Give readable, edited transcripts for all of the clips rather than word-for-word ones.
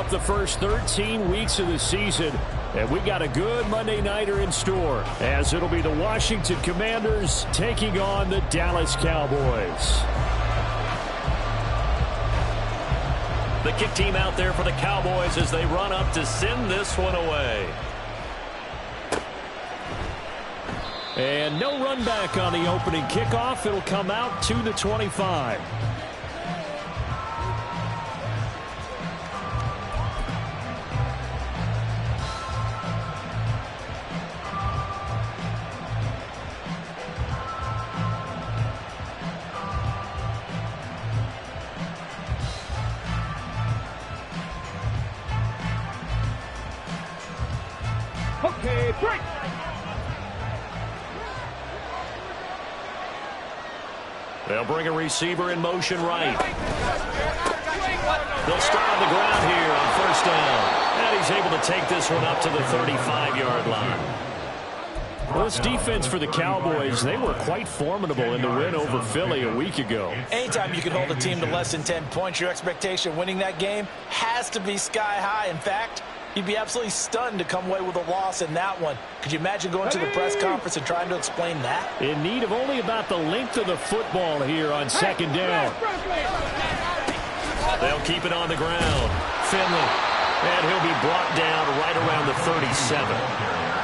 up the first 13 weeks of the season, and we got a good Monday nighter in store, as it'll be the Washington Commanders taking on the Dallas Cowboys. The kick team out there for the Cowboys as they run up to send this one away. And no run back on the opening kickoff. It'll come out to the 25. Okay, break. They'll bring a receiver in motion right. They'll start on the ground here on first down. And he's able to take this one up to the 35-yard line. Well, this defense for the Cowboys, they were quite formidable in the win over Philly a week ago. Anytime you can hold a team to less than 10 points, your expectation of winning that game has to be sky high. In fact, you'd be absolutely stunned to come away with a loss in that one. Could you imagine going to the press conference and trying to explain that? In need of only about the length of the football here on second down. They'll keep it on the ground. Finley. And he'll be brought down right around the 37.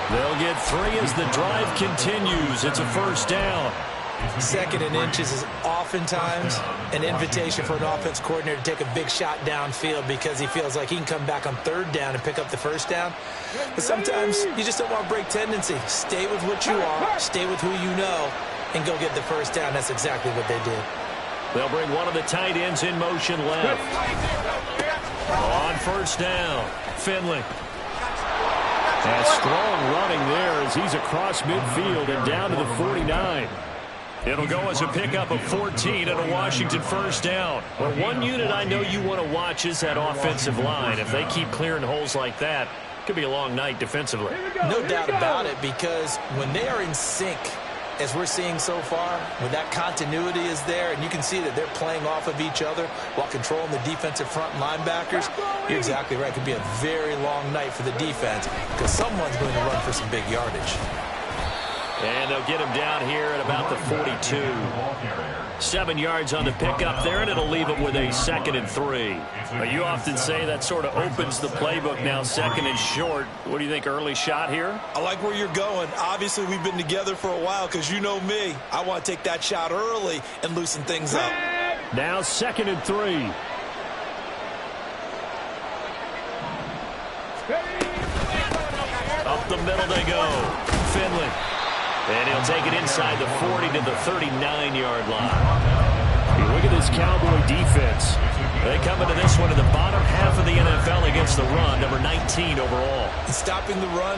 They'll get 3 as the drive continues. It's a first down. Second and inches is oftentimes an invitation for an offense coordinator to take a big shot downfield because he feels like he can come back on third down and pick up the first down. But sometimes you just don't want to break tendency. Stay with what you are, stay with who you know, and go get the first down. That's exactly what they did. They'll bring one of the tight ends in motion left. On first down, Finley. And strong running there as he's across midfield and down to the 49. It'll go as a pickup of 14 and a Washington first down. Well, one unit I know you want to watch is that offensive line. If they keep clearing holes like that, it could be a long night defensively. No doubt about it, because when they are in sync, as we're seeing so far, when that continuity is there and you can see that they're playing off of each other while controlling the defensive front linebackers, you're exactly right. It could be a very long night for the defense because someone's going to run for some big yardage. And they'll get him down here at about the 42. 7 yards on the pickup there, and it'll leave it with a 2nd and 3. But you often say that sort of opens the playbook now, 2nd and short. What do you think, early shot here? I like where you're going. Obviously, we've been together for a while because you know me. I want to take that shot early and loosen things up. Now 2nd and 3. Up the middle they go. Finley. And he'll take it inside the 40 to the 39-yard line. You look at this Cowboy defense. They come into this one in the bottom half of the NFL against the run, number 19 overall. And stopping the run,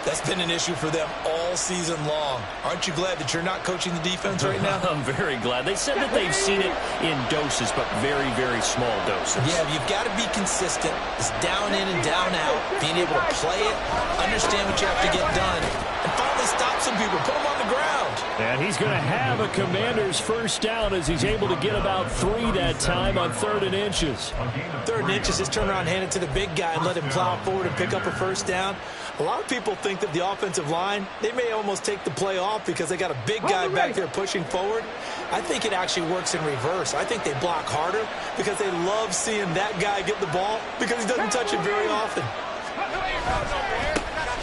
that's been an issue for them all season long. Aren't you glad that you're not coaching the defense right now? I'm very glad. They said that they've seen it in doses, but very, very small doses. Yeah, you've got to be consistent. It's down in and down out. Being able to play it, understand what you have to get done, and finally stop some people, put them on the ground. And he's going to have a Commander's first down as he's able to get about 3 that time on 3rd and inches. 3rd and inches, just turn around, hand it to the big guy, and let him plow forward and pick up a first down. A lot of people think that the offensive line, they may almost take the play off because they got a big guy back there pushing forward. I think it actually works in reverse. I think they block harder because they love seeing that guy get the ball because he doesn't touch it very often.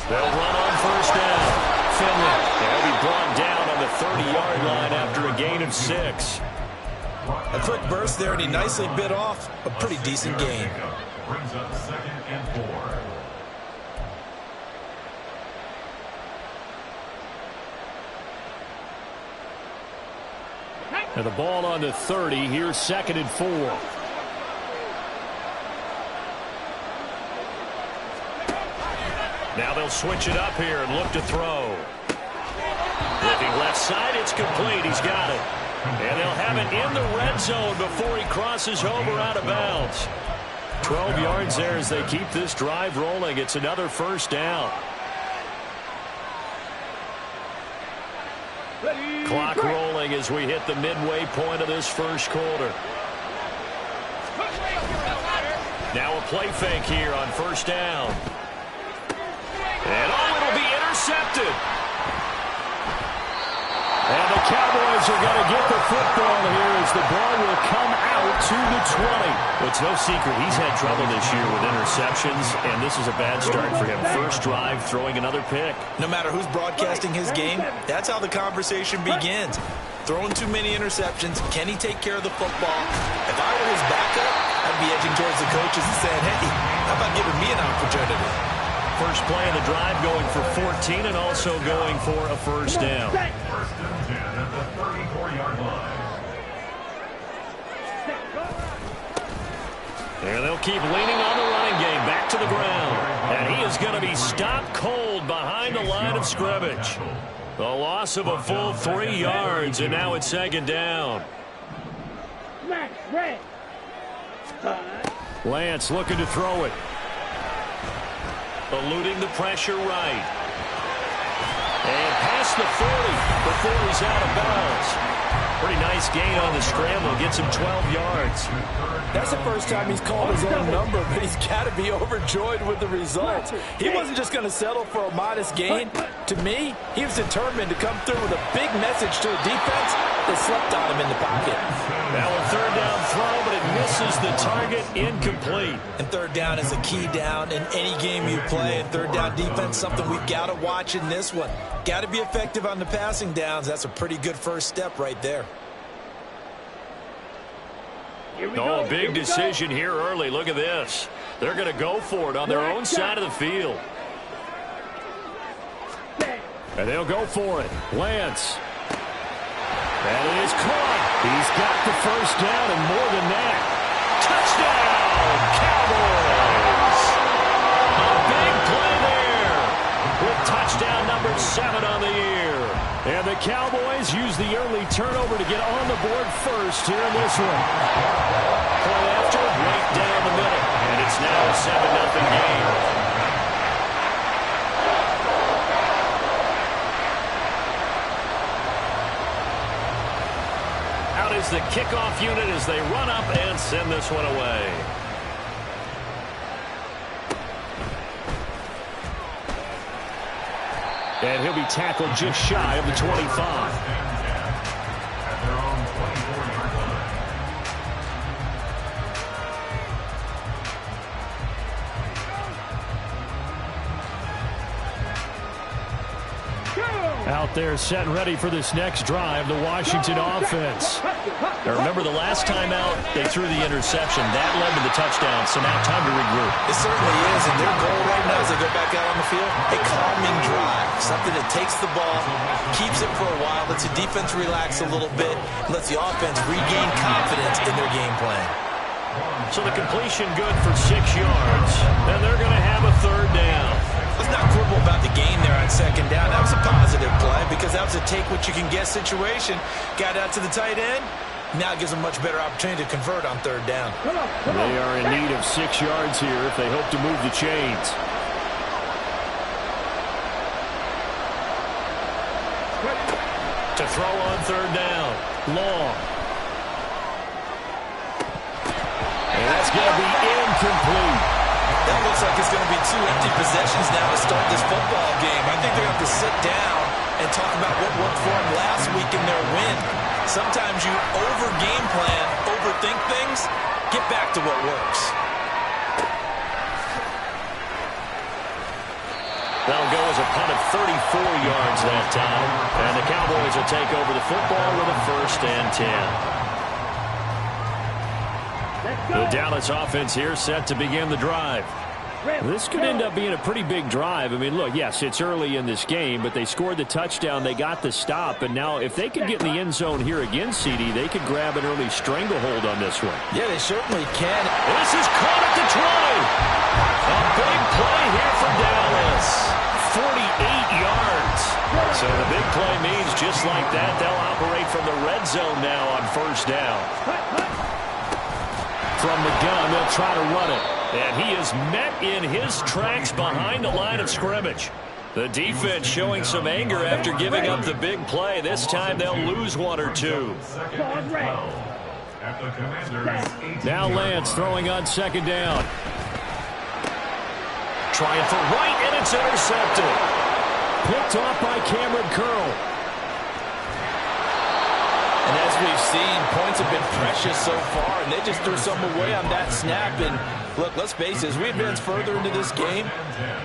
They'll run on first down. Finley. They'll be brought down on the 30-yard line after a gain of 6. A quick burst there, and he nicely bit off a pretty decent gain. Brings up 2nd and 4. And the ball on the 30. Here's 2nd and 4. Now they'll switch it up here and look to throw. Looking left side, it's complete. He's got it. And they'll have it in the red zone before he crosses over out of bounds. 12 yards there as they keep this drive rolling. It's another first down. Clock rolling as we hit the midway point of this first quarter. Now a play fake here on first down. And it'll be intercepted. And the Cowboys are going to get the football here as the ball will come out to the 20. Well, it's no secret he's had trouble this year with interceptions, and this is a bad start for him. First drive, throwing another pick. No matter who's broadcasting his game, that's how the conversation begins. Throwing too many interceptions. Can he take care of the football? If I were his backup, I'd be edging towards the coaches and saying, hey, how about giving me an opportunity? First play of the drive going for 14 and also going for a first down. First and 10 at the 34-yard line. And they'll keep leaning on the running game back to the ground. And he is going to be stopped cold behind the line of scrimmage. The loss of a full 3 yards, and now it's second down. Lance looking to throw it. Eluding the pressure right. And past the 40 before he's out of bounds. Pretty nice gain on the scramble. Gets him 12 yards. That's the first time he's called his own number, but he's got to be overjoyed with the results. He wasn't just going to settle for a modest gain. To me, he was determined to come through with a big message to a defense that slept on him in the pocket. Now a third down throw, but it misses the target, incomplete. And third down is a key down in any game you play. And third down defense, something we've got to watch in this one. Got to be effective on the passing downs. That's a pretty good first step right there. Oh, big decision here early. Look at this. They're going to go for it on their own side of the field. And they'll go for it. Lance. And it is caught. He's got the first down and more than that. Touchdown, Cowboys. A big play there with touchdown number 7 on the year. And the Cowboys use the early turnover to get on the board first here in this one. Play after, right down the middle. And it's now a 7-0 game. Out is the kickoff unit as they run up and send this one away. And he'll be tackled just shy of the 25. Out there set and ready for this next drive, the Washington offense. Now remember, the last time out, they threw the interception. That led to the touchdown, so now time to regroup. It certainly is, and their goal right now as they go back out on the field, a calming drive, something that takes the ball, keeps it for a while, lets the defense relax a little bit, lets the offense regain confidence in their game plan. So the completion good for 6 yards, and they're going to have a third down. Let's not quibble about the game there on second down. That was a positive play because that was a take-what-you-can-get situation. Got out to the tight end. Now it gives them a much better opportunity to convert on third down. They are in need of 6 yards here if they hope to move the chains. To throw on third down. Long. And that's going to be incomplete. That looks like it's going to be 2 empty possessions now to start this football game. I think they're going to have to sit down and talk about what worked for them last week in their win. Sometimes you over-game plan, overthink things. Get back to what works. That'll go as a punt of 34 yards that time. And the Cowboys will take over the football with a first and 10. The Dallas offense here set to begin the drive. This could end up being a pretty big drive. I mean, look, yes, it's early in this game, but they scored the touchdown, they got the stop, and now if they could get in the end zone here again, CD, they could grab an early stranglehold on this one. Yeah, they certainly can. This is caught at the 20. A big play here for Dallas. 48 yards. So the big play means just like that, they'll operate from the red zone now on first down. From the gun, they'll try to run it. And he is met in his tracks behind the line of scrimmage. The defense showing some anger after giving up the big play. This time they'll lose 1 or 2. Now Lance throwing on second down. trying for right, and it's intercepted. Picked off by Cameron Curl. And as we've seen, points have been precious so far, and they just threw some away on that snap. And look, let's face it, as we advance further into this game,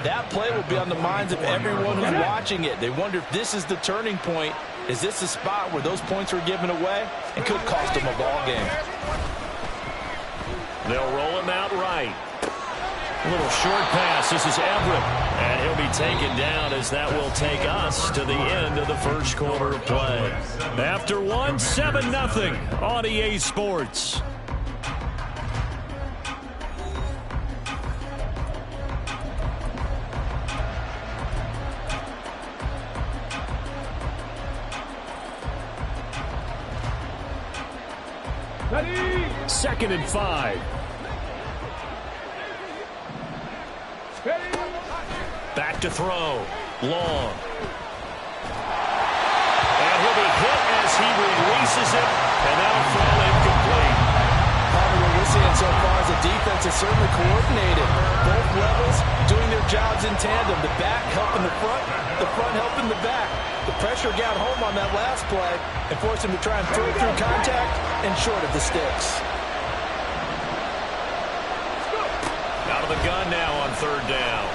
that play will be on the minds of everyone who's watching it. They wonder if this is the turning point. Is this the spot where those points were given away? It could cost them a ball game. They'll roll him out right. A little short pass. This is Everett. And he'll be taken down as that will take us to the end of the first quarter of play. After one, 7-0 on EA Sports. Ready? 2nd and 5. Back to throw. Long. And he'll be hit as he releases it, and that'll fall incomplete. What we're seeing so far is the defense is certainly coordinated. Both levels doing their jobs in tandem. The back helping the front helping the back. The pressure got home on that last play and forced him to try and throw through contact and short of the sticks. Out of the gun now on 3rd down.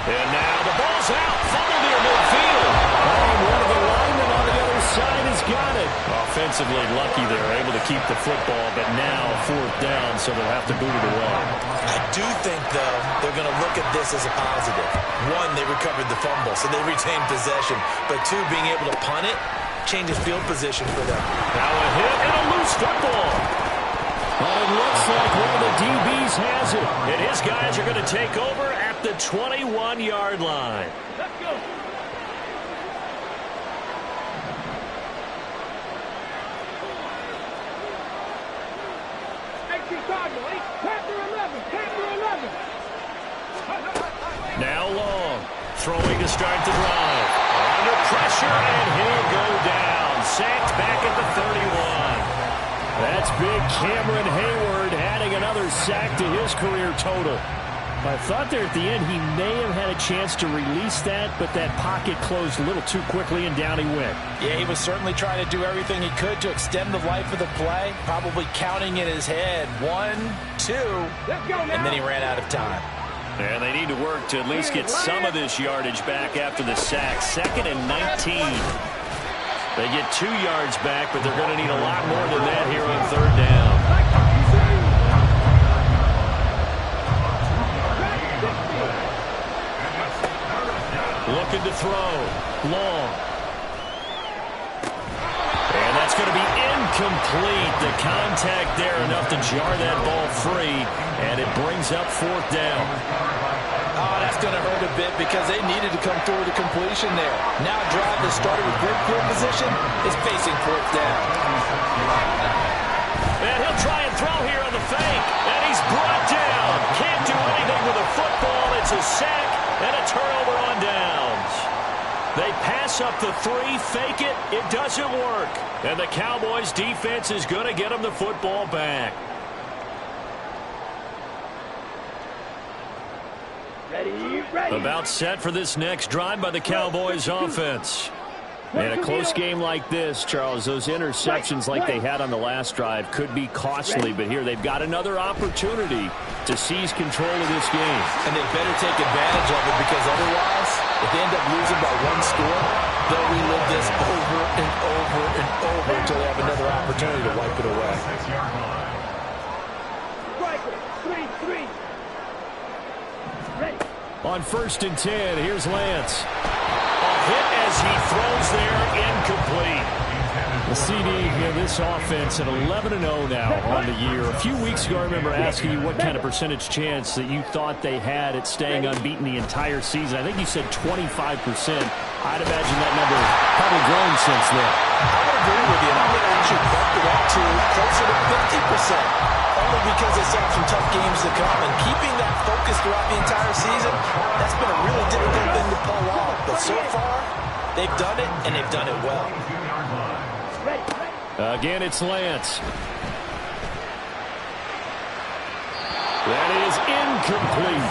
And now the ball's out. Fumble near midfield. And one of the linemen on the other side has got it. Offensively lucky they're able to keep the football, but now 4th down, so they'll have to boot it away. I do think, though, they're going to look at this as a positive. One, they recovered the fumble, so they retained possession. But two, being able to punt it changes field position for them. Now a hit and a loose football. Well, it looks like one of the DBs has it. And his guys are going to take over at the 21-yard line. Let's go. Now Long, throwing to start the drive. Under pressure, and he'll go down. Sacked back at the 31. That's big Cameron Hayward adding another sack to his career total. I thought there at the end he may have had a chance to release that, but that pocket closed a little too quickly, and down he went. Yeah, he was certainly trying to do everything he could to extend the life of the play, probably counting in his head 1, 2, and then he ran out of time. And they need to work to at least get some of this yardage back after the sack. 2nd and 19. They get 2 yards back, but they're going to need a lot more than that here on 3rd down. Looking to throw. Long. And that's going to be incomplete. The contact there enough to jar that ball free, and it brings up 4th down. Oh, that's going to hurt a bit because they needed to come through with a completion there. Now a drive that started with great field position is facing 4th down. And he'll try and throw here on the fake, and he's brought down. Can't do anything with a football. It's a sack and a turnover on downs. They pass up the 3, fake it. It doesn't work. And the Cowboys defense is going to get them the football back. About set for this next drive by the Cowboys offense. In a close game like this, Charles, those interceptions like they had on the last drive could be costly, but here they've got another opportunity to seize control of this game. And they better take advantage of it because otherwise, if they end up losing by 1 score, they'll relive this over and over and over until they have another opportunity to wipe it away. On 1st and 10, here's Lance. A hit as he throws there, incomplete. The CD, this offense at 11-0 now on the year. A few weeks ago, I remember asking you what kind of percentage chance that you thought they had at staying unbeaten the entire season. I think you said 25%. I'd imagine that number has probably grown since then. I would agree with you, and I would actually bump it up to closer to 50%. Only because they still have some tough games to come, and keeping that focus throughout the entire season, that's been a really difficult thing to pull off. But so far, they've done it, and they've done it well. Again, it's Lance. That is incomplete.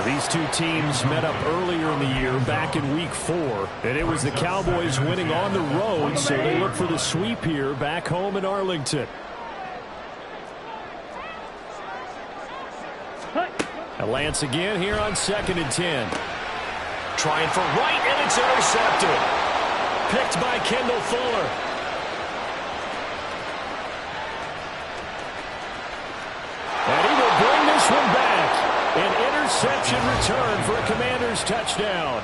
These two teams met up earlier in the year, back in Week 4, and it was the Cowboys winning on the road, so they look for the sweep here back home in Arlington. And Lance again here on 2nd and 10. Trying for right, and it's intercepted. Picked by Kendall Fuller. And he will bring this one back. An interception return for a Commanders touchdown.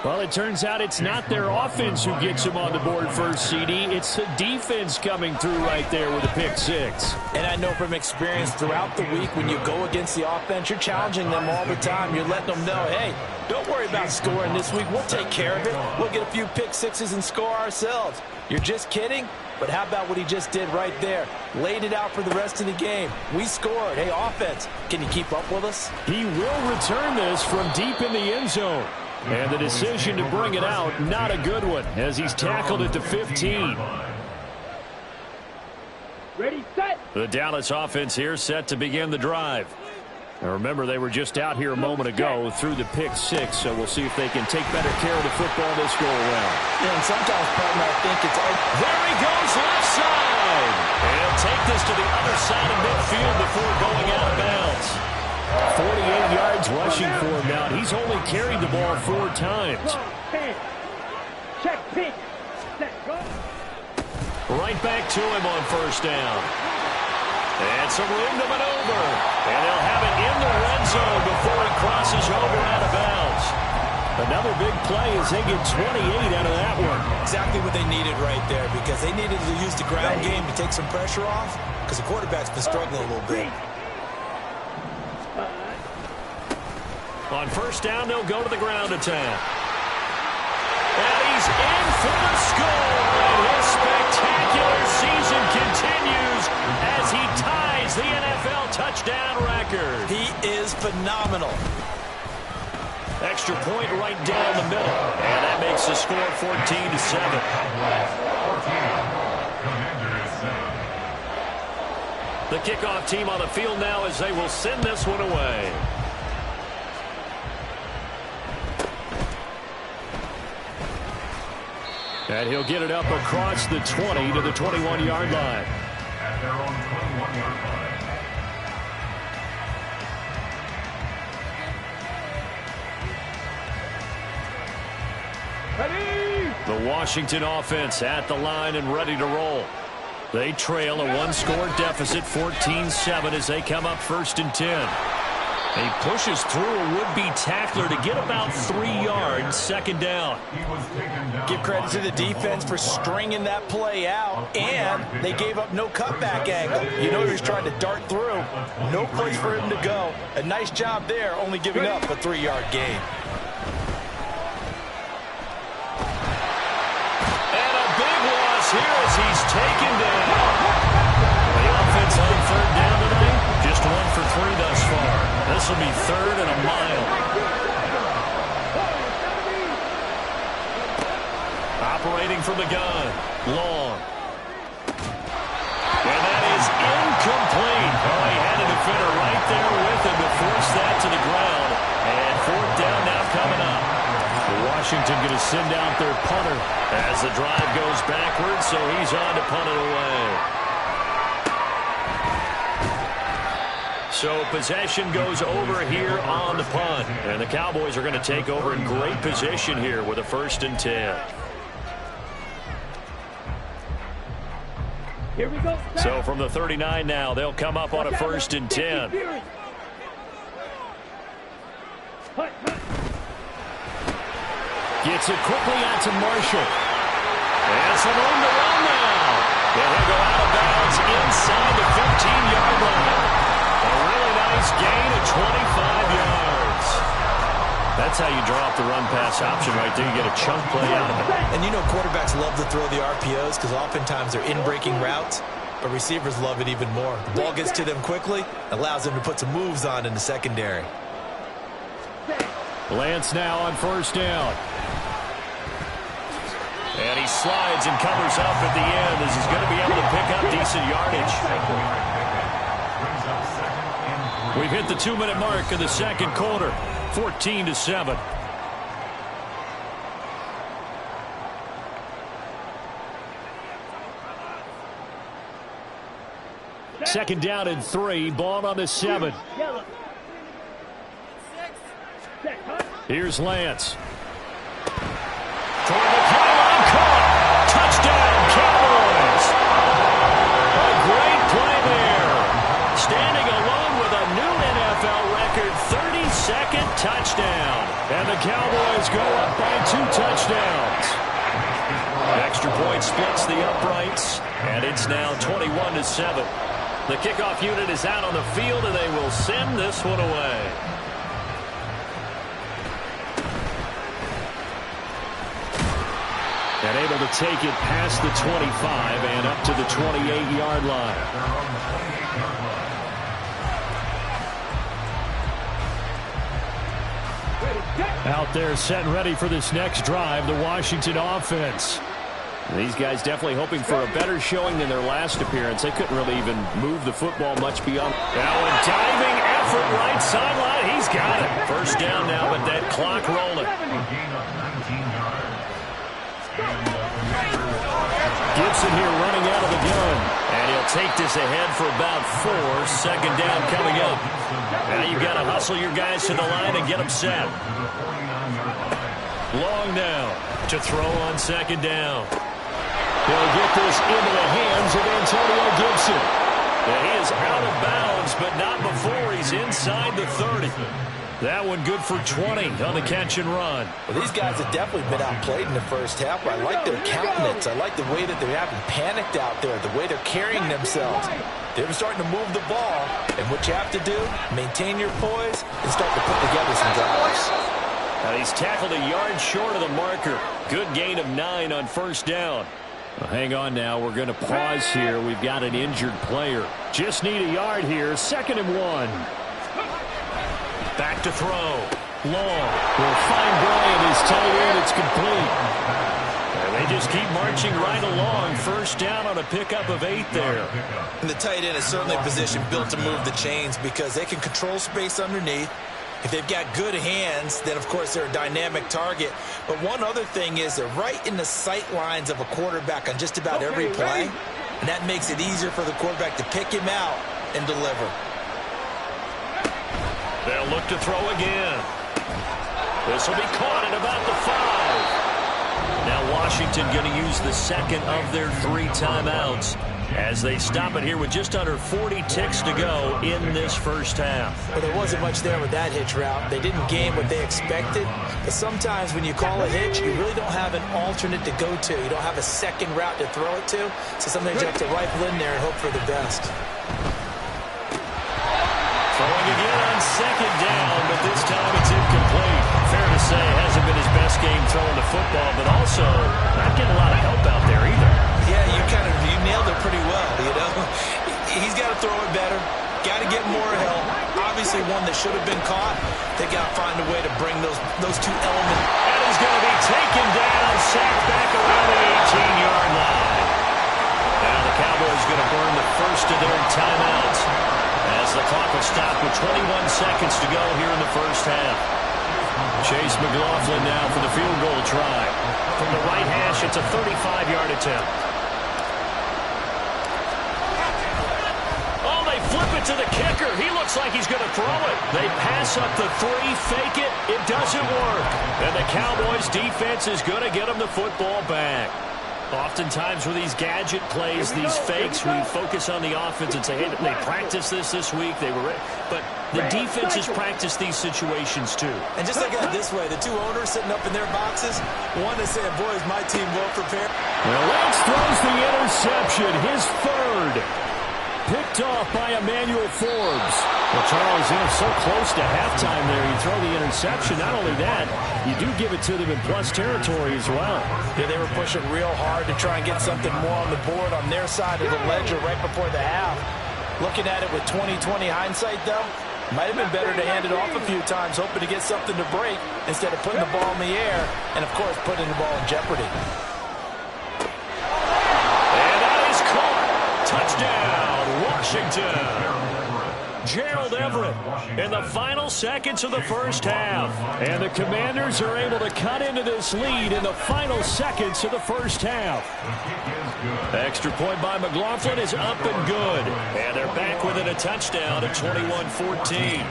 Well, it turns out it's not their offense who gets them on the board first, CD. It's the defense coming through right there with a pick six. And I know from experience throughout the week, when you go against the offense, you're challenging them all the time. You're letting them know, hey, don't worry about scoring this week. We'll take care of it. We'll get a few pick sixes and score ourselves. You're just kidding? But how about what he just did right there? Laid it out for the rest of the game. We scored. Hey, offense, can you keep up with us? He will return this from deep in the end zone. And the decision to bring it out, not a good one, as he's tackled at the 15. Ready, set. The Dallas offense here set to begin the drive. Now remember, they were just out here a moment ago through the pick six, so we'll see if they can take better care of the football this go around. Yeah, and sometimes, partner, I think it's... There he goes, left side. And he'll take this to the other side of midfield before going out of bounds. 48 yards rushing for him now. He's only carried the ball 4 times. Check, pitch. Set, go. Right back to him on first down. And some room to maneuver. And they'll have it in the red zone before he crosses over out of bounds. Another big play as they get 28 out of that one. Exactly what they needed right there, because they needed to use the ground game to take some pressure off, because the quarterback's been struggling a little bit. On first down, they'll go to the ground attack. And he's in for the score. And his spectacular season continues as he ties the NFL touchdown record. He is phenomenal. Extra point right down the middle. And that makes the score 14-7. The kickoff team on the field now as they will send this one away. And he'll get it up across the 20 to the 21-yard line. At their own 21-yard line. The Washington offense at the line and ready to roll. They trail a one-score deficit, 14-7, as they come up 1st and 10. He pushes through a would-be tackler to get about 3 yards, 2nd down. Give credit to the defense for stringing that play out, and they gave up no cutback angle. You know he was trying to dart through. No place for him to go. A nice job there, only giving up a 3-yard gain. And a big loss here as he's taken down. The offense on 3rd down tonight, just 1 for 3 thus far. This will be 3rd and a mile. Operating from the gun. Long. And that is incomplete. Oh, he had a defender right there with him to force that to the ground. And 4th down now coming up. Washington going to send out their punter as the drive goes backwards, so he's on to punt it away. So possession goes over here on the punt. And the Cowboys are going to take over in great position here with a 1st and 10. Here we go. So from the 39 now, they'll come up on a 1st and 10. Gets it quickly out to Marshall. And some room to run now. And he'll go out of bounds inside the 15-yard line. A really nice gain of 25 yards. That's how you draw up the run-pass option right there. You get a chunk play out of it. And you know quarterbacks love to throw the RPOs because oftentimes they're in-breaking routes, but receivers love it even more. The ball gets to them quickly, allows them to put some moves on in the secondary. Lance now on 1st down. And he slides and covers up at the end as he's going to be able to pick up decent yardage. Brings up 2nd and 3. We've hit the 2-minute mark of the second quarter. 14-7. Second down and 3. Ball on the 7. Here's Lance. Toward the pylon, caught. Touchdown, Cowboys. A great play there. Standing alone with a new NFL record 32nd touchdown. And the Cowboys go up by 2 touchdowns. Extra point splits the uprights, and it's now 21-7. The kickoff unit is out on the field, and they will send this one away. And able to take it past the 25 and up to the 28-yard line. Out there set and ready for this next drive, the Washington offense. These guys definitely hoping for a better showing than their last appearance. They couldn't really even move the football much beyond. Now a diving effort right sideline. He's got it. First down now, but that clock rolling. Gibson here running out of the gun. And he'll take this ahead for about 4. Second down coming up. Now you've got to hustle your guys to the line and get them set. Long now to throw on second down. He'll get this into the hands of Antonio Gibson. Yeah, he is out of bounds, but not before he's inside the 30. That one good for 20 on the catch and run. Well, these guys have definitely been outplayed in the first half. I like their countenance. I like the way that they're having panicked out there, the way they're carrying themselves. They're starting to move the ball, and what you have to do, maintain your poise and start to put together some drives. Now he's tackled a yard short of the marker. Good gain of 9 on first down. Well, hang on now. We're going to pause here. We've got an injured player. Just need a yard here. 2nd and 1. Back to throw. Long. Will find Bryant. His tight end. It's complete. And they just keep marching right along. First down on a pickup of 8 there. And the tight end is certainly a position built to move the chains because they can control space underneath. If they've got good hands, then, of course, they're a dynamic target. But one other thing is they're right in the sight lines of a quarterback on just about every play. And that makes it easier for the quarterback to pick him out and deliver. They'll look to throw again. This will be caught at about the 5. Now Washington going to use the second of their 3 timeouts as they stop it here with just under 40 ticks to go in this first half. Well, there wasn't much there with that hitch route. They didn't gain what they expected. But sometimes when you call a hitch, you really don't have an alternate to go to. You don't have a second route to throw it to. So sometimes you have to rifle in there and hope for the best. Throwing again on second down, but this time it's incomplete. Fair to say, hasn't been his best game throwing the football, but also not getting a lot of help out there either. Yeah, you nailed it pretty well, you know. He's got to throw it better. Got to get more help. Obviously one that should have been caught. They got to find a way to bring those 2 elements. And he's going to be taken down, sacked back around the 18-yard line. Now the Cowboys going to burn the first of their timeouts as the clock will stop with 21 seconds to go here in the first half. Chase McLaughlin now for the field goal try. From the right hash, it's a 35-yard attempt. Oh, they flip it to the kicker. He looks like he's going to throw it. They pass up the 3, fake it. It doesn't work. And the Cowboys defense is going to get them the football back. Oftentimes with these gadget plays, these fakes, we focus on the offense and say, hey, they practiced this week. They were, but the defense has practiced these situations too. And just look at it this way. The 2 owners sitting up in their boxes, one is saying, boy, is my team well prepared. Well, Lance throws the interception, his 3rd. Picked off by Emmanuel Forbes. Well, Charles, so close to halftime there. You throw the interception. Not only that, you do give it to them in plus territory as well. Yeah, they were pushing real hard to try and get something more on the board on their side of the ledger right before the half. Looking at it with 20/20 hindsight, though, might have been better to hand it off a few times, hoping to get something to break instead of putting the ball in the air and, of course, putting the ball in jeopardy. And that is caught. Touchdown, Washington. Gerald Everett in the final seconds of the first half. And the Commanders are able to cut into this lead in the final seconds of the first half. Extra point by McLaughlin is up and good. And they're back within a touchdown at 21-14.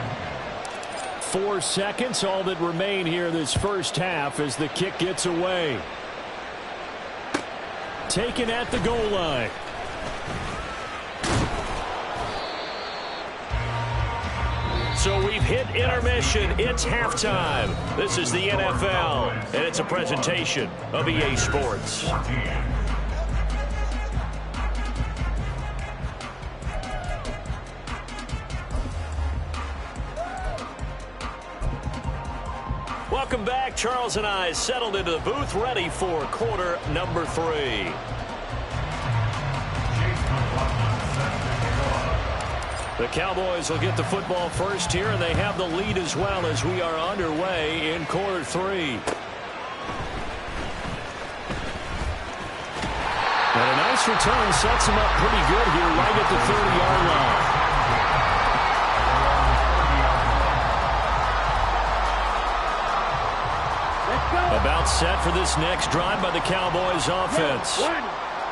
4 seconds, all that remain here this first half as the kick gets away. Taken at the goal line. So we've hit intermission. It's halftime. This is the NFL, and it's a presentation of EA Sports. Welcome back. Charles and I settled into the booth, ready for quarter number 3. The Cowboys will get the football first here, and they have the lead as well as we are underway in quarter 3. And a nice return sets him up pretty good here right at the 30-yard line. About set for this next drive by the Cowboys offense.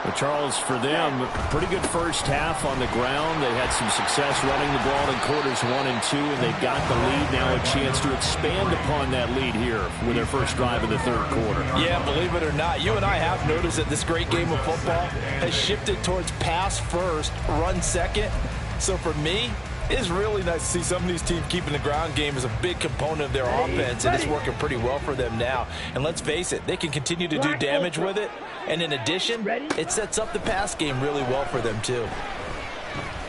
But Charles, for them, pretty good first half on the ground. They had some success running the ball in quarters 1 and 2, and they've got the lead now, a chance to expand upon that lead here with their first drive in the third quarter. Yeah, believe it or not, you and I have noticed that this great game of football has shifted towards pass first, run second. So for me, it's really nice to see some of these teams keeping the ground game as a big component of their offense, and it's working pretty well for them now. And let's face it, they can continue to do damage with it. And in addition, it sets up the pass game really well for them, too.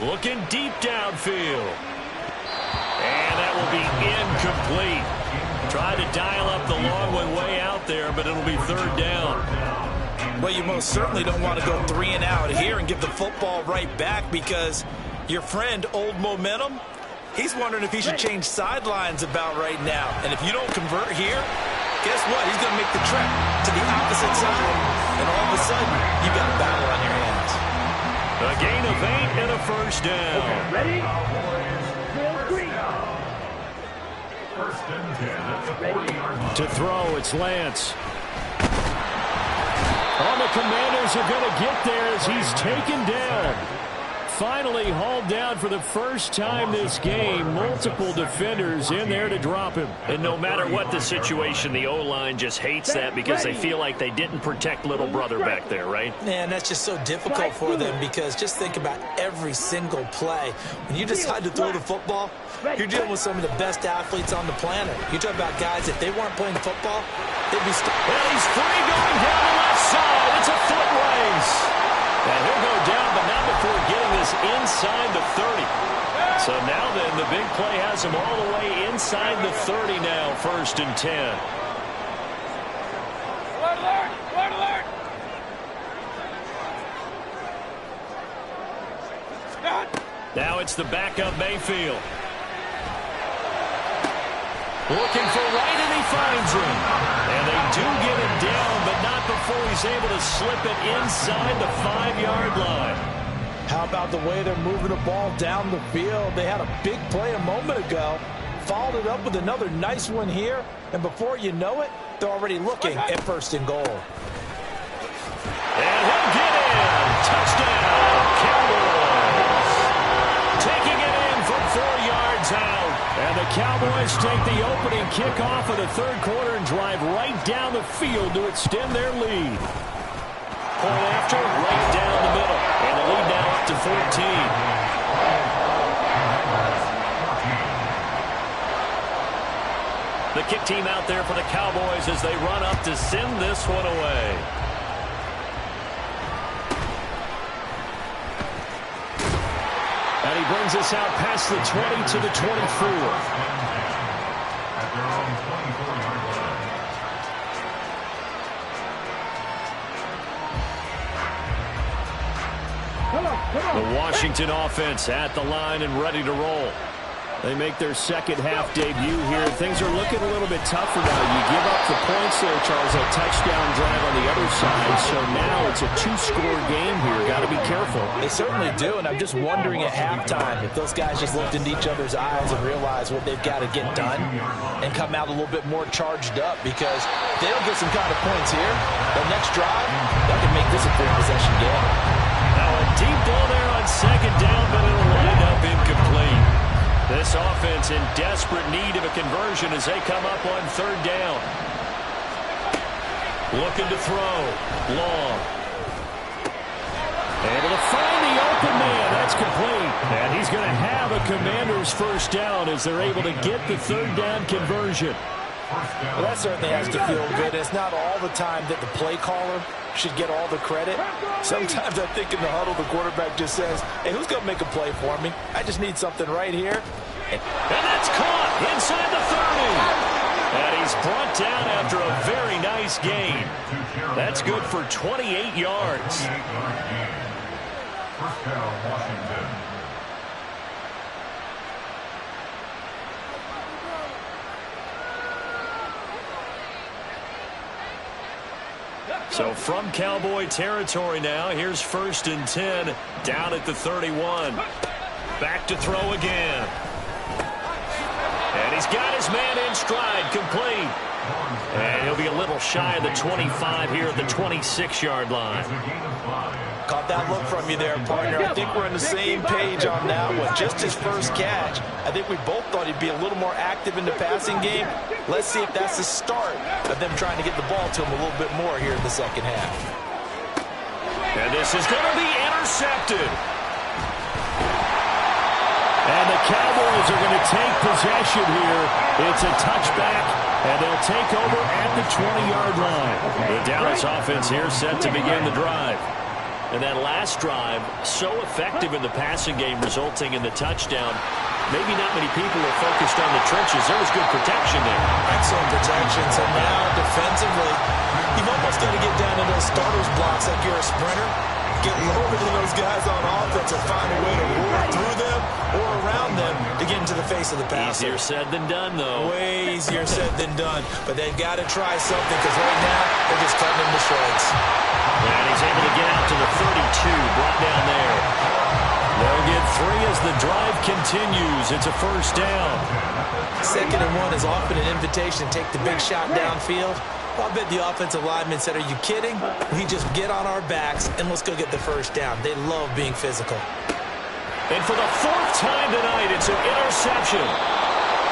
Looking deep downfield. And that will be incomplete. Try to dial up the long one way out there, but it'll be third down. Well, you most certainly don't want to go 3 and out here and give the football right back, because your friend, Old Momentum, he's wondering if he should change sidelines about right now. And if you don't convert here, guess what? He's going to make the trek to the opposite side, and all of a sudden, you got a battle on your hands. A gain of 8 and a first down. Okay, ready? First and 10 at the 40-yard line. To throw, it's Lance. All the Commanders are going to get there as he's taken down. Finally hauled down for the first time this game. Multiple defenders in there to drop him. And no matter what the situation, the O-line just hates that because they feel like they didn't protect little brother back there, right? Man, that's just so difficult for them, because just think about every single play. When you decide to throw the football, you're dealing with some of the best athletes on the planet. You talk about guys, if they weren't playing football, they'd be stuck. Well, he's free going down the left side. It's a foot race. And he'll go down, but not before getting this inside the 30. So now then, the big play has him all the way inside the 30 now, first and 10. Alert, alert, alert, alert. Now it's the backup Mayfield. Looking for right, and he finds him. And they do get him down, but not before he's able to slip it inside the 5-yard line. How about the way they're moving the ball down the field? They had a big play a moment ago, followed it up with another nice one here, and before you know it, they're already looking at first and goal. And he'll get in. Touchdown, Cowboys. Taking it in from 4 yards out. And the Cowboys take the opening kickoff of the third quarter and drive right down the field to extend their lead. Point after, right down the middle. And the lead now up to 14. The kick team out there for the Cowboys as they run up to send this one away. And he brings us out past the 20 to the 24. At their own 24-yard line. Come on, come on. The Washington offense at the line and ready to roll. They make their second half debut here. Things are looking a little bit tougher now. You give up the points there, Charles, a touchdown drive on the other side. So now it's a two-score game here. Got to be careful. They certainly do, and I'm just wondering at halftime if those guys just looked into each other's eyes and realized what they've got to get done and come out a little bit more charged up, because if they don't get some kind of points here, the next drive, that can make this a three-possession game. Now a deep ball there on second down, but it'll wind up incomplete. This offense in desperate need of a conversion as they come up on third down. Looking to throw. Long. Able to find the open man. That's complete. And he's going to have a Commander's first down as they're able to get the third down conversion. Well, that certainly has to feel good. It's not all the time that the play caller should get all the credit. Sometimes I think in the huddle, the quarterback just says, hey, who's going to make a play for me? I just need something right here. And that's caught inside the 30. And he's brought down after a very nice gain. That's good for 28 yards. First down, Washington. So from Cowboy territory now, here's 1st and 10 down at the 31. Back to throw again. And he's got his man in stride, complete. And he'll be a little shy of the 25 here at the 26-yard line. Caught that look from you there, partner. I think we're on the same page on that one. Just his first catch. I think we both thought he'd be a little more active in the passing game. Let's see if that's the start of them trying to get the ball to him a little bit more here in the second half. And this is going to be intercepted. And the Cowboys are going to take possession here. It's a touchback, and they'll take over at the 20-yard line. The Dallas offense here set to begin the drive. And that last drive, so effective in the passing game, resulting in the touchdown. Maybe not many people are focused on the trenches. There was good protection there. Excellent protection. So now, defensively, you've almost got to get down to those starters blocks like you're a sprinter. Get lower than those guys on offense and find a way to roar through them or around them to get into the face of the passer. Easier said than done, though. Way easier said than done. But they've got to try something, because right now they're just cutting them to shreds. And he's able to get out to the 32, brought down there. They'll get 3 as the drive continues. It's a first down. 2nd and 1 is often an invitation to take the big shot downfield. Well, I bet the offensive lineman said, are you kidding? We just get on our backs and let's go get the first down. They love being physical. And for the 4th time tonight, it's an interception.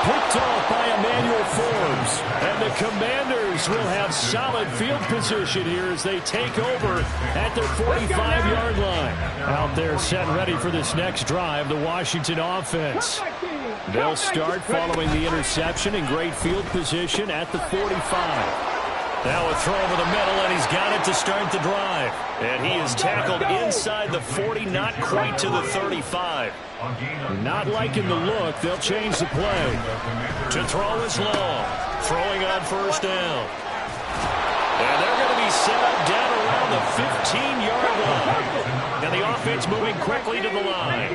Picked off by Emmanuel Forbes. And the Commanders will have solid field position here as they take over at their 45-yard line. Out there set and ready for this next drive, the Washington offense. They'll start following the interception in great field position at the 45. Now a throw over the middle, and he's got it to start the drive. And he is tackled inside the 40, not quite to the 35. Not liking the look. They'll change the play. To throw is Long. Throwing on first down. And they're going to be set up down around the 15-yard line. And the offense moving quickly to the line.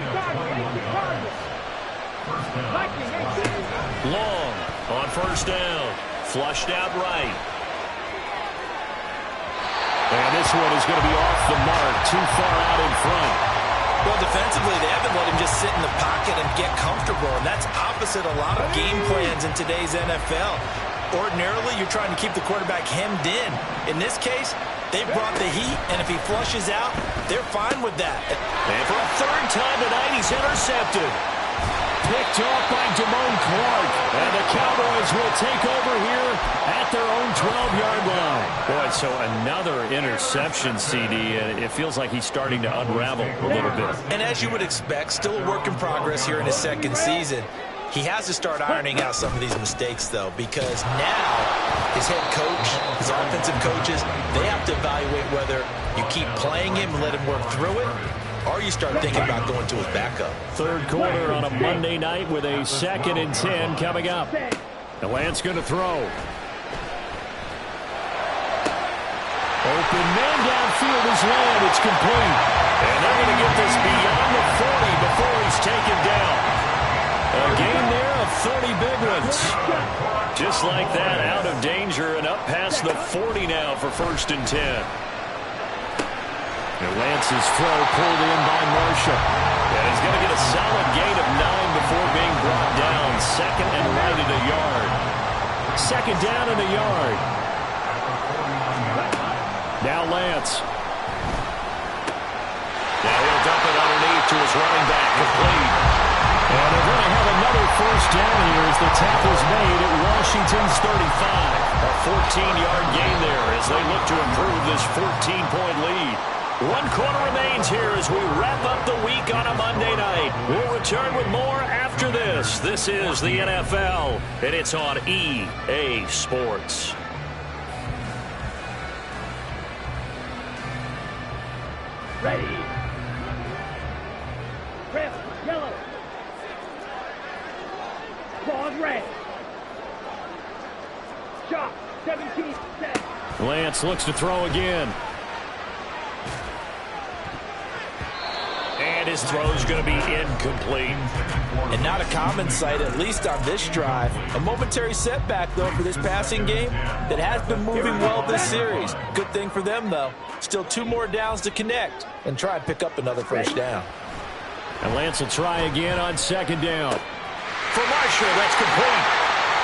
Long on first down. Flushed out right. And this one is going to be off the mark, too far out in front. Well, defensively, they haven't let him just sit in the pocket and get comfortable, and that's opposite a lot of game plans in today's NFL. Ordinarily, you're trying to keep the quarterback hemmed in. In this case, they brought the heat, and if he flushes out, they're fine with that. And for a 3rd time tonight, he's intercepted. Picked off by Damone Clark. And the Cowboys will take over here at their own 12-yard line. Boy, so another interception, CD, and it feels like he's starting to unravel a little bit. And as you would expect, still a work in progress here in his 2nd season. He has to start ironing out some of these mistakes, though, because now his head coach, his offensive coaches, they have to evaluate whether you keep playing him and let him work through it, or you start thinking about going to his backup. 3rd quarter on a Monday night with a 2nd and 10 coming up. The Lance going to throw. Open man downfield is Lamb. It's complete. And they're going to get this beyond the 40 before he's taken down. A gain there of 30 big ones. Just like that, out of danger and up past the 40 now for 1st and 10. And Lance's throw pulled in by Marshall. And he's going to get a solid gain of 9 before being brought down. 2nd and right at a yard. 2nd down and a yard. Now Lance. Now he'll dump it underneath to his running back, complete. And they're going to have another 1st down here as the tackle's made at Washington's 35. A 14-yard gain there as they look to improve this 14-point lead. 1 quarter remains here as we wrap up the week on a Monday night. We'll return with more after this. This is the NFL, and it's on EA Sports. Ready. Press yellow. Pause red. Shot 17 set. Lance looks to throw again. And his throw's going to be incomplete. And not a common sight, at least on this drive. A momentary setback, though, for this passing game that has been moving well this series. Good thing for them, though. Still 2 more downs to connect and try and pick up another 1st down. And Lance will try again on 2nd down. For Marshall, that's complete.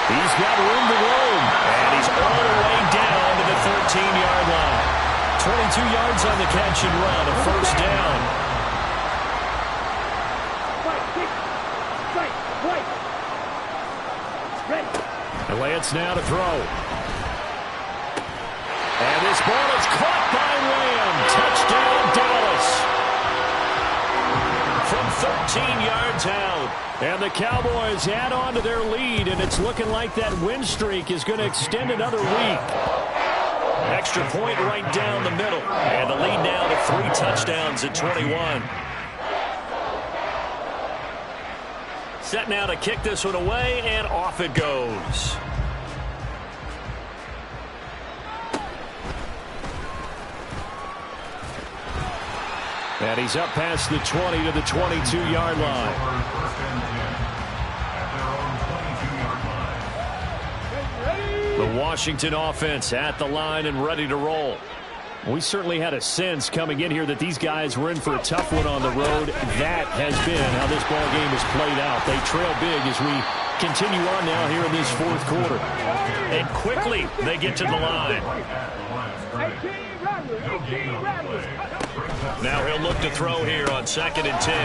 He's got room to roam. And he's all the way down to the 13-yard line. 22 yards on the catch and run, a 1st down. And Lance now to throw. And this ball is caught by Lamb. Touchdown, Dallas. From 13 yards out. And the Cowboys add on to their lead, and it's looking like that win streak is going to extend another week. Extra point right down the middle. And the lead now to 3 touchdowns at 21. Set now to kick this one away, and off it goes. And he's up past the 20 to the 22-yard line. The Washington offense at the line and ready to roll. We certainly had a sense coming in here that these guys were in for a tough one on the road. That has been how this ball game has played out. They trail big as we continue on now here in this 4th quarter. And quickly they get to the line. Now he'll look to throw here on 2nd and 10.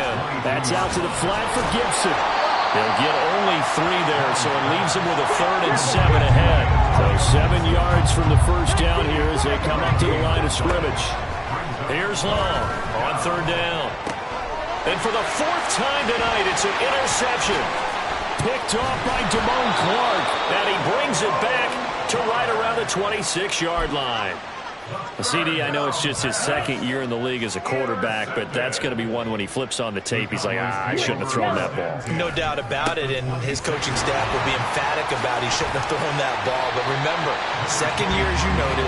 That's out to the flat for Gibson. He'll get only 3 there, so it leaves him with a 3rd and 7 ahead. So 7 yards from the 1st down here as they come up to the line of scrimmage. Here's Long on 3rd down. And for the 4th time tonight, it's an interception. Picked off by Damone Clark. And he brings it back to right around the 26-yard line. CD, I know it's just his 2nd year in the league as a quarterback, but that's going to be one when he flips on the tape. He's like, I shouldn't have thrown that ball. No doubt about it, and his coaching staff will be emphatic about he shouldn't have thrown that ball. But remember, 2nd year, as you noted,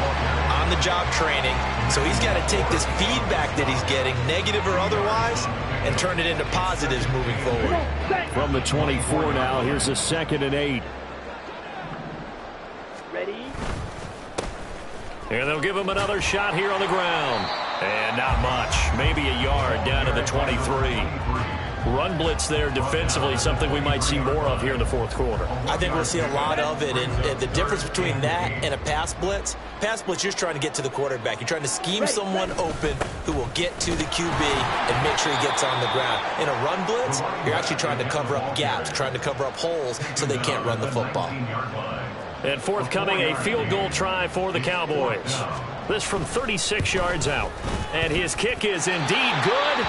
on-the-job training, so he's got to take this feedback that he's getting, negative or otherwise, and turn it into positives moving forward. From the 24 now, here's a 2nd and 8. Ready? And they'll give him another shot here on the ground. And not much. Maybe a yard down to the 23. Run blitz there defensively, something we might see more of here in the 4th quarter. I think we'll see a lot of it. And the difference between that and a pass blitz, you're just trying to get to the quarterback. You're trying to scheme someone open who will get to the QB and make sure he gets on the ground. In a run blitz, you're actually trying to cover up gaps, trying to cover up holes so they can't run the football. And forthcoming, a field goal try for the Cowboys. This from 36 yards out. And his kick is indeed good.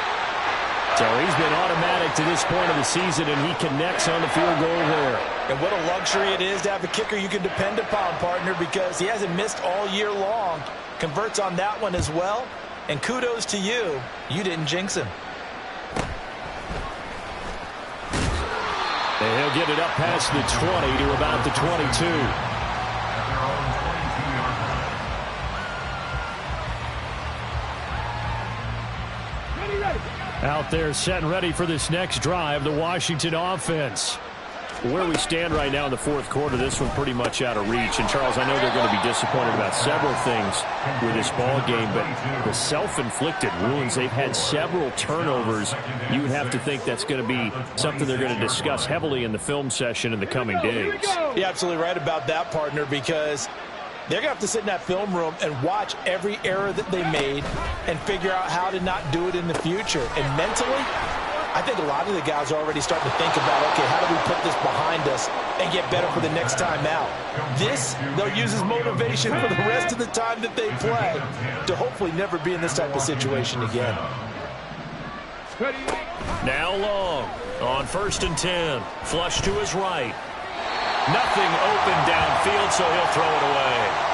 So he's been automatic to this point of the season, and he connects on the field goal there. And what a luxury it is to have a kicker you can depend upon, partner, because he hasn't missed all year long. Converts on that one as well. And kudos to you. You didn't jinx him. And he'll get it up past the 20 to about the 22. Ready, ready. Out there set and ready for this next drive, the Washington offense. Where we stand right now in the fourth quarter, this one pretty much out of reach. And, Charles, I know they're going to be disappointed about several things with this ball game, but the self-inflicted wounds, they've had several turnovers. You would have to think that's going to be something they're going to discuss heavily in the film session in the coming days. You're absolutely right about that, partner, because they're going to have to sit in that film room and watch every error that they made and figure out how to not do it in the future. And mentally, I think a lot of the guys are already starting to think about, okay, how do we put this behind us and get better for the next time out? This, they'll use as motivation for the rest of the time that they play to hopefully never be in this type of situation again. Now Long on 1st and 10. Flush to his right. Nothing open downfield, so he'll throw it away.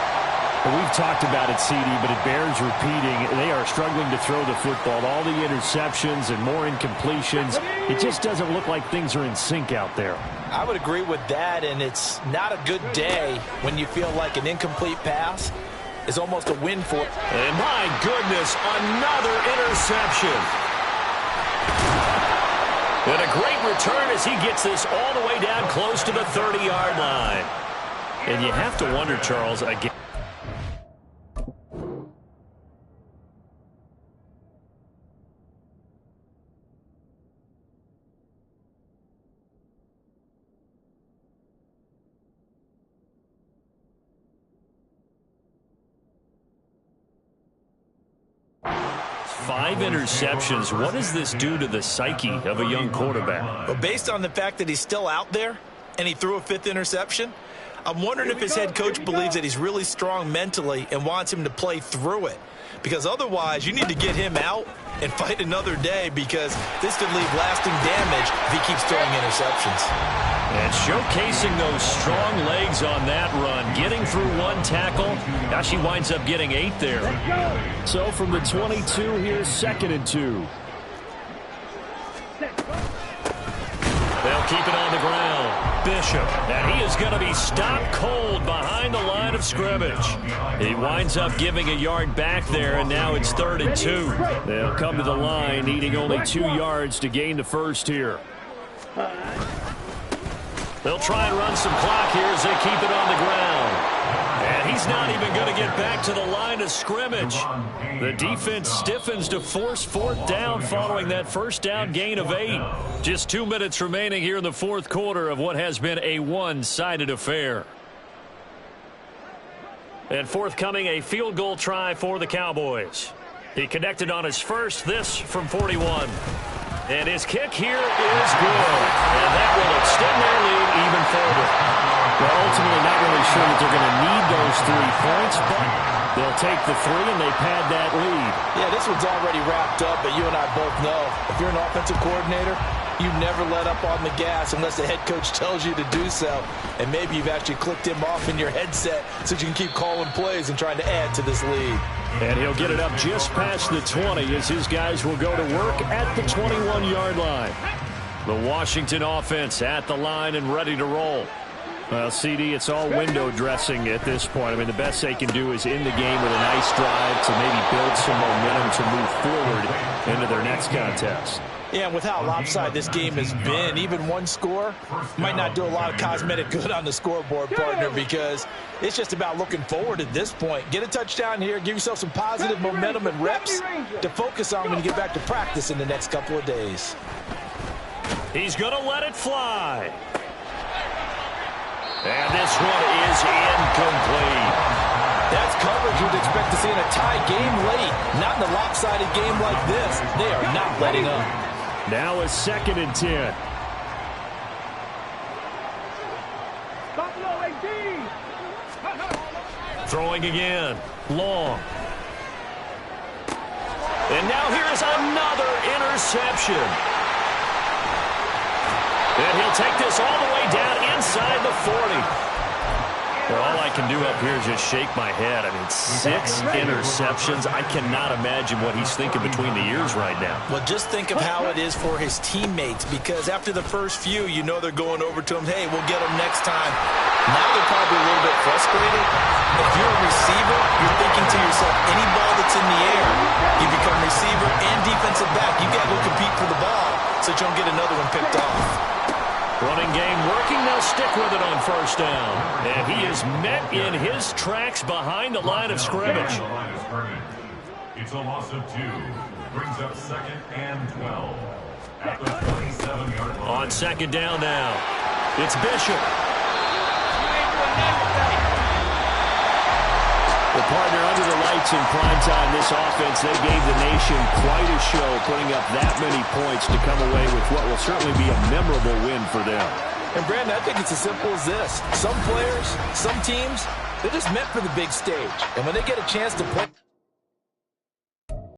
Well, we've talked about it, CD, but it bears repeating. They are struggling to throw the football. All the interceptions and more incompletions. It just doesn't look like things are in sync out there. I would agree with that, and it's not a good day when you feel like an incomplete pass is almost a win for it. And my goodness, another interception. And a great return as he gets this all the way down close to the 30-yard line. And you have to wonder, Charles, again. Five interceptions. What does this do to the psyche of a young quarterback? Well, based on the fact that he's still out there and he threw a 5th interception, I'm wondering if his head coach believes that he's really strong mentally and wants him to play through it. Because otherwise, you need to get him out and fight another day, because this could leave lasting damage if he keeps throwing interceptions. And showcasing those strong legs on that run, getting through one tackle. Gosh, he winds up getting 8 there. So from the 22, here's 2nd and 2. They'll keep it on the ground. Bishop, and he is going to be stopped cold behind the line of scrimmage. He winds up giving a yard back there, and now it's 3rd and 2. They'll come to the line, needing only 2 yards to gain the first here. They'll try and run some clock here as they keep it on the ground. And he's not even going to get back to the line of scrimmage. The defense stiffens to force 4th down following that first down gain of 8. Just 2 minutes remaining here in the fourth quarter of what has been a one-sided affair. And forthcoming, a field goal try for the Cowboys. He connected on his first, this from 41. And his kick here is good. And that will extend their lead even further. Well, ultimately not really sure that they're going to need those 3 points, but they'll take the 3 and they pad that lead. Yeah, this one's already wrapped up, but you and I both know if you're an offensive coordinator, you never let up on the gas unless the head coach tells you to do so. And maybe you've actually clicked him off in your headset so you can keep calling plays and trying to add to this lead. And he'll get it up just past the 20 as his guys will go to work at the 21-yard line. The Washington offense at the line and ready to roll. Well, CD, it's all window dressing at this point. I mean, the best they can do is end the game with a nice drive to maybe build some momentum to move forward into their next contest. Yeah, and with how lopsided this game has been, even one score might not do a lot of cosmetic good on the scoreboard, partner, because it's just about looking forward at this point. Get a touchdown here, give yourself some positive momentum and reps to focus on when you get back to practice in the next couple of days. He's going to let it fly. And this one is incomplete. That's coverage you'd expect to see in a tie game late. Not in a lopsided game like this. They are not letting up. Now a 2nd and 10. Throwing again. Long. And now here is another interception. And he'll take this all the way down inside the 40. Well, all I can do up here is just shake my head. I mean, 6 interceptions. I cannot imagine what he's thinking between the ears right now. Well, just think of how it is for his teammates, because after the first few, you know they're going over to him, hey, we'll get them next time. Now they're probably a little bit frustrated. If you're a receiver, you're thinking to yourself, any ball that's in the air, you become receiver and defensive back. You got to go compete for the ball so you don't get another one picked off. Running game working. They'll stick with it on first down. And he is met in his tracks behind the line of scrimmage. It's a loss of 2. Brings up 2nd and 12. At the 27-yard line. On second down now, it's Bishop. The partner under the lights in primetime, this offense, they gave the nation quite a show, putting up that many points to come away with what will certainly be a memorable win for them. And, Brandon, I think it's as simple as this. Some players, some teams, they're just meant for the big stage. And when they get a chance to play...